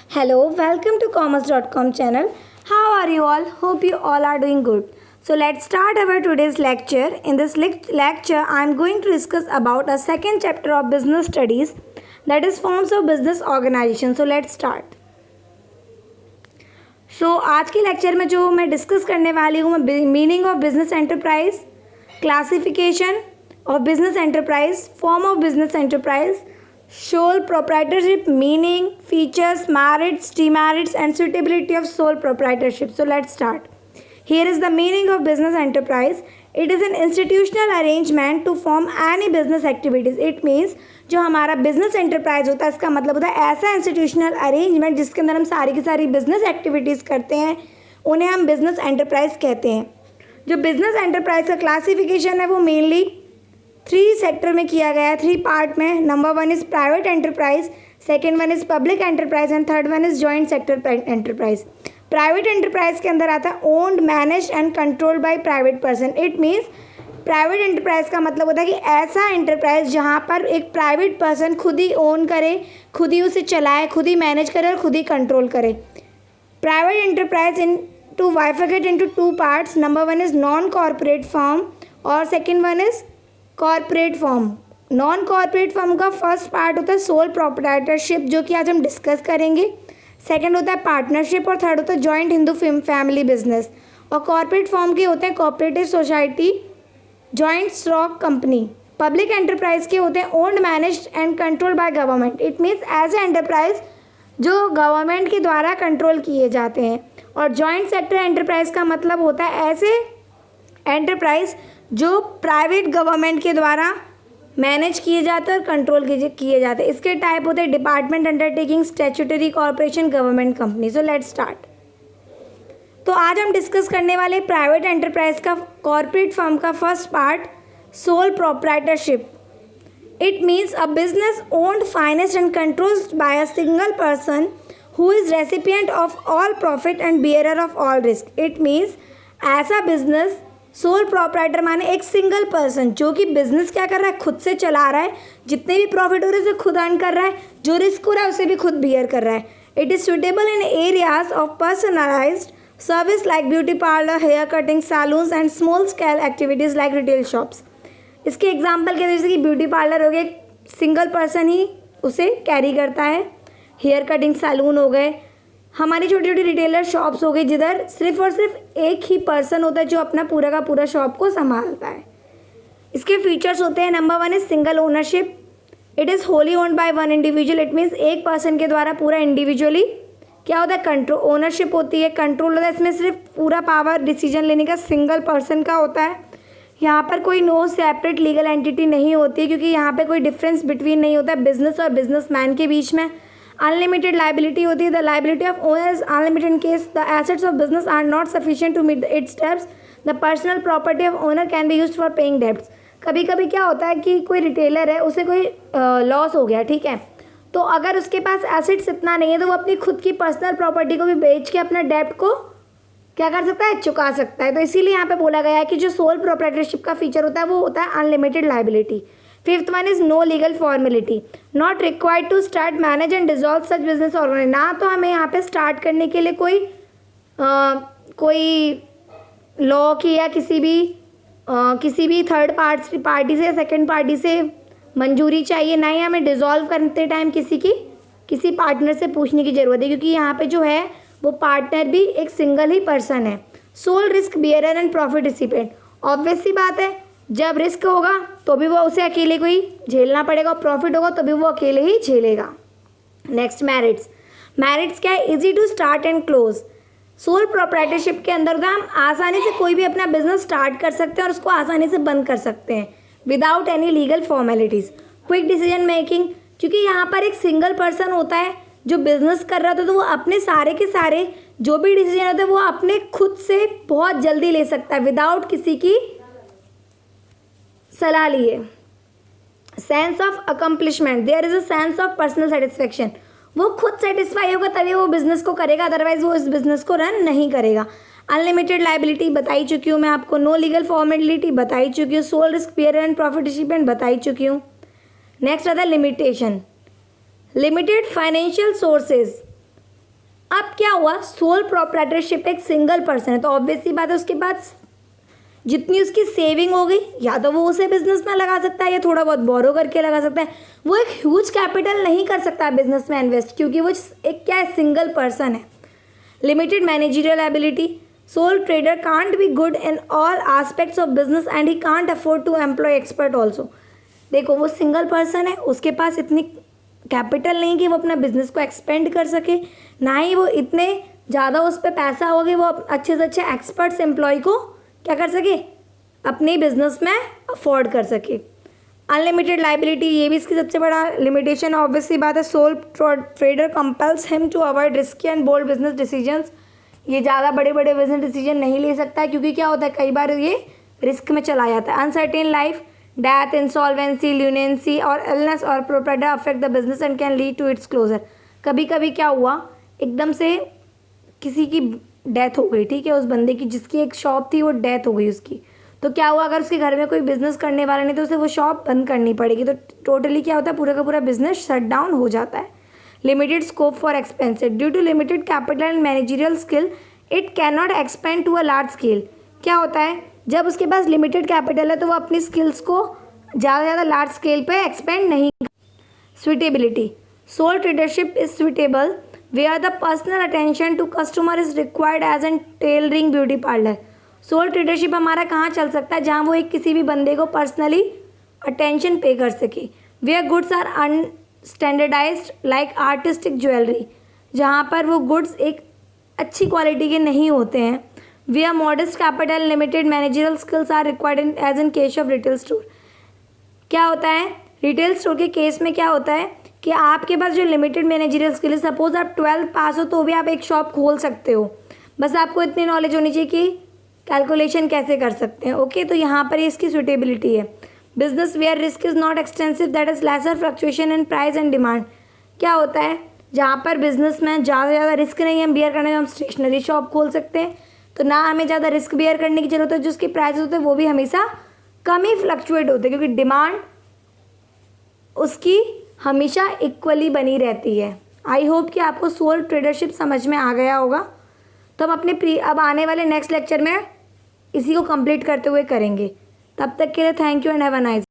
Hello, welcome to commerce.com channel. How are you all? Hope you all are doing good. So let's start our today's lecture. In this lecture, I am going to discuss about a second chapter of business studies, that is forms of business organization. So let's start. आज के lecture में जो मैं discuss करने वाली हूँ मैं meaning of business enterprise, classification of business enterprise, form of business enterprise, sole proprietorship, meaning, features, merits, demerits and suitability of sole proprietorship. So let's start. Here is the meaning of business enterprise. It is an institutional arrangement to form any business activities. It means जो हमारा business enterprise होता है इसका मतलब होता है ऐसा institutional arrangement जिसके अंदर हम सारी की सारी बिजनेस एक्टिविटीज़ करते हैं, उन्हें हम बिजनेस एंटरप्राइज कहते हैं. जो बिजनेस एंटरप्राइज का क्लासिफिकेशन है वो मेनली 3 सेक्टर में किया गया है, 3 पार्ट में. Number 1 is private enterprise, second 1 is public enterprise and third 1 is joint sector enterprise. Private enterprise के अंदर आता है owned, managed and controlled by private person. It means private enterprise का मतलब होता है कि ऐसा एंटरप्राइज जहाँ पर एक प्राइवेट पर्सन खुद ही ओन करे, खुद ही उसे चलाए, खुद ही मैनेज करे और खुद ही कंट्रोल करे. Private enterprise in to bifurcate into 2 parts. Number 1 is non corporate firm और second 1 is corporate form. Non corporate form का फर्स्ट पार्ट होता है सोल प्रोप्राइटरशिप, जो कि आज हम डिस्कस करेंगे. सेकंड होता है पार्टनरशिप और थर्ड होता है जॉइंट हिंदू फैमिली बिजनेस. और कॉर्पोरेट फॉर्म के होते हैं cooperative society, joint stock company. Public enterprise के होते हैं owned, managed and control by government. It means as a enterprise जो गवर्नमेंट के द्वारा कंट्रोल किए जाते हैं. और जॉइंट सेक्टर एंटरप्राइज का मतलब होता है ऐसे एंटरप्राइज जो प्राइवेट गवर्नमेंट के द्वारा मैनेज किए जाते हैं और कंट्रोल किए जाते हैं. इसके टाइप होते हैं department, undertaking, statutory, corporation, government company. So let's start. तो आज हम डिस्कस करने वाले प्राइवेट एंटरप्राइज का कॉर्पोरेट फर्म का first part sole proprietorship. It means a business owned, financed and controlled by a single person who is recipient of all profit and bearer of all risk. It means ऐसा business sole proprietor माने एक single person जो कि business क्या कर रहा है, खुद से चला रहा है, जितने भी प्रॉफिट हो रहे हैं उसे खुद अर्न कर रहा है, जो रिस्क हो रहा है उसे भी खुद बियर कर रहा है. It is suitable in areas of personalised service like beauty parlour, hair cutting, salons and small scale activities like retail shops. इसके एग्जाम्पल के जैसे कि ब्यूटी पार्लर हो गए, सिंगल पर्सन ही उसे कैरी करता है. हेयर कटिंग सैलून हो गए, हमारी छोटी छोटी रिटेलर शॉप्स हो गई जिधर सिर्फ और सिर्फ एक ही पर्सन होता है जो अपना पूरा का पूरा शॉप को संभालता है. इसके फीचर्स होते हैं. Number 1 is single ownership. It is wholly owned by one individual. It means एक पर्सन के द्वारा पूरा इंडिविजुअली क्या होता है, कंट्रोल ओनरशिप होती है, कंट्रोल होता है. इसमें सिर्फ पूरा पावर डिसीजन लेने का सिंगल पर्सन का होता है. यहाँ पर कोई नो सेपरेट लीगल एंटिटी नहीं होती है क्योंकि यहाँ पर कोई डिफरेंस बिटवीन नहीं होता है बिजनेस और बिजनेसमैन के बीच में. अनलिमिटेड लाइबिलिटी होती है. The liability of owner is unlimited in case the assets of business are not sufficient to meet its debts. The personal property of owner can be used for paying debts. कभी कभी क्या होता है कि कोई retailer है, उसे कोई लॉस हो गया, ठीक है, तो अगर उसके पास एसेट्स इतना नहीं है तो वो अपनी खुद की पर्सनल प्रॉपर्टी को भी बेच के अपना डेब्ट को क्या कर सकता है, चुका सकता है. तो इसीलिए यहाँ पे बोला गया है कि जो सोल प्रोप्राइटरशिप का फीचर होता है वो होता है unlimited liability. Fifth 1 is no legal formality. Not required to start, manage and dissolve such business organise. ना तो हमें यहाँ पे स्टार्ट करने के लिए कोई लॉ की या किसी भी थर्ड पार्टी से, सेकंड पार्टी से मंजूरी चाहिए. ना ही हमें डिज़ोल्व करते टाइम किसी पार्टनर से पूछने की ज़रूरत है क्योंकि यहाँ पे जो है वो पार्टनर भी एक सिंगल ही पर्सन है. Sole risk bearer and profit recipient. Obvious सी बात है, जब रिस्क होगा तो भी वो उसे अकेले को ही झेलना पड़ेगा और प्रॉफिट होगा तो भी वो अकेले ही झेलेगा. Next merits. मैरिट्स क्या है, easy to start and close. Sole proprietorship के अंदर हम आसानी से कोई भी अपना बिजनेस स्टार्ट कर सकते हैं और उसको आसानी से बंद कर सकते हैं without any legal formalities. Quick decision making, क्योंकि यहाँ पर एक सिंगल पर्सन होता है जो बिजनेस कर रहा था तो वो अपने सारे के सारे जो भी डिसीजन होते हैं वो अपने खुद से बहुत जल्दी ले सकता है विदाउट किसी की सलाह लिए. Sense of accomplishment, there is a sense of personal satisfaction. वो खुद सेटिस्फाई होगा तभी वो बिजनेस को करेगा, अदरवाइज वो इस बिजनेस को रन नहीं करेगा. अनलिमिटेड लाइबिलिटी बताई चुकी हूँ मैं आपको. नो लीगल फॉर्मेलिटी बताई चुकी हूँ. Sole risk bearer and profit recipient बताई चुकी हूँ. नेक्स्ट आता है लिमिटेशन. Limited financial sources. अब क्या हुआ, सोल प्रोप्राइटरशिप एक सिंगल पर्सन है, तो ऑब्वियसली बात है उसके बाद जितनी उसकी सेविंग हो गई या तो वो उसे बिजनेस में लगा सकता है या थोड़ा बहुत बोरो करके लगा सकता है। वो एक ह्यूज कैपिटल नहीं कर सकता बिजनेस में इन्वेस्ट, क्योंकि वो एक क्या है, सिंगल पर्सन है। Limited managerial ability, sole trader can't be good in all aspects of business and he can't afford to employ expert also. देखो वो सिंगल पर्सन है, उसके पास इतनी कैपिटल नहीं कि वो अपना बिजनेस को एक्सपेंड कर सके, ना ही वो इतने ज़्यादा उस पर पैसा हो कि वो अच्छे से अच्छे एक्सपर्ट्स एम्प्लॉय को क्या कर सके, अपने बिजनेस में अफोर्ड कर सके। अनलिमिटेड लाइबिलिटी, ये भी इसकी सबसे बड़ा लिमिटेशन ऑब्वियसली बात है। Sole trader compels him to avoid risky and bold business decisions, ये ज़्यादा बड़े बड़े बिजनेस डिसीजन नहीं ले सकता है, क्योंकि क्या होता है कई बार ये रिस्क में चला जाता है। Uncertain life, death, insolvency, lunacy और इलनेस और proprietor affect the business and can lead to its closure. कभी कभी क्या हुआ, एकदम से किसी की डेथ हो गई, ठीक है, उस बंदे की जिसकी एक शॉप थी वो डेथ हो गई उसकी, तो क्या हुआ, अगर उसके घर में कोई बिजनेस करने वाला नहीं तो उसे वो शॉप बंद करनी पड़ेगी, तो टोटली क्या होता है, पूरा का पूरा बिजनेस शट डाउन हो जाता है। Limited scope for expenses, due to limited capital and managerial skill it can not expand to a large scale. क्या होता है, जब उसके पास लिमिटेड कैपिटल है तो वो अपनी स्किल्स को ज़्यादा से ज़्यादा लार्ज स्केल पे एक्सपेंड नहीं। Suitability, sole tradership is suitable where the personal attention to customer is required as in tailoring beauty parlor। Sole tradership हमारा कहाँ चल सकता है, जहाँ वो एक किसी भी बंदे को पर्सनली अटेंशन पे कर सके। Where goods are unstandardized like artistic jewellery, जहाँ पर वो गुड्स एक अच्छी क्वालिटी के नहीं होते हैं। Where modest capital limited managerial skills are required as in case of retail store. क्या होता है, रिटेल स्टोर के केस में क्या होता है कि आपके पास जो लिमिटेड मैनेजरियल स्किल है, सपोज आप 12 पास हो तो भी आप एक शॉप खोल सकते हो, बस आपको इतनी नॉलेज होनी चाहिए कि कैलकुलेशन कैसे कर सकते हैं। ओके, तो यहाँ पर इसकी सुटेबिलिटी है। Business where risk is not extensive that is lesser fluctuation in price and demand. क्या होता है, जहाँ पर बिजनेस में ज़्यादा से ज़्यादा रिस्क नहीं हम बियर करने में, हम स्टेशनरी शॉप खोल सकते हैं, तो ना हमें ज़्यादा रिस्क बियर करने की जरूरत है, जो उसके प्राइस होते हैं वो भी हमेशा कम ही फ्लक्चुएट होते हैं, क्योंकि डिमांड उसकी हमेशा इक्वली बनी रहती है। आई होप कि आपको सोल ट्रेडरशिप समझ में आ गया होगा। तो हम अपने अब आने वाले नेक्स्ट लेक्चर में इसी को कंप्लीट करते हुए करेंगे। तब तक के लिए thank you and have a nice